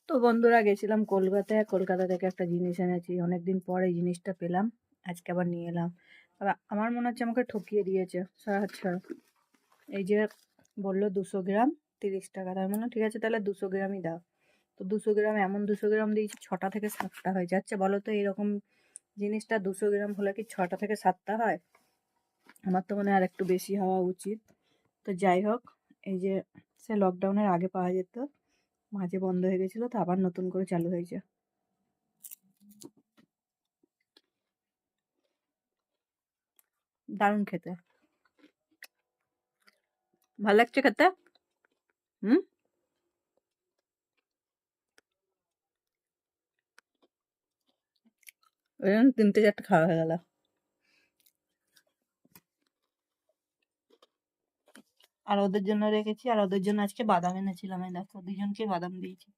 তো বন্ধুরা গেছিলাম কলকাতায়। কলকাতা থেকে একটা জিনিস এনেছি। অনেকদিন পরে এই জিনিসটা পেলাম। আজকে আবার নিয়ে এলাম। আমার মনে হচ্ছে আমাকে ঠকিয়ে দিয়েছে। আচ্ছা, এই যে বলল 200 গ্রাম 30 টাকা। তার মানে ঠিক আছে, তাহলে 200 গ্রামই দাও। তো 200 গ্রাম, এমন 200 গ্রাম দিয়েছি 6টা থেকে 7টা হয়ে যাচ্ছে। বলো তো এরকম জিনিসটা 200 গ্রাম হলে কি 6টা থেকে 7টা হয়? আমার তো মনে হয় আর একটু বেশি হওয়া উচিত। তো যাই হোক, এই যে সে লকডাউনের আগে পাওয়া যেত, মাঝে বন্ধ হয়ে গেছিল, তো আবার নতুন করে চালু হয়েছে। দারুণ খেতে। ভাল লাগছে খেতে। হুম। ওই জন্য 3টে 4টে খাওয়া হয়ে গেল। আর ওদের জন্য রেখেছি, আর ওদের জন্য আজকে বাদাম এনেছিলাম। এই দেখো, দুজনকে বাদাম দিয়েছি।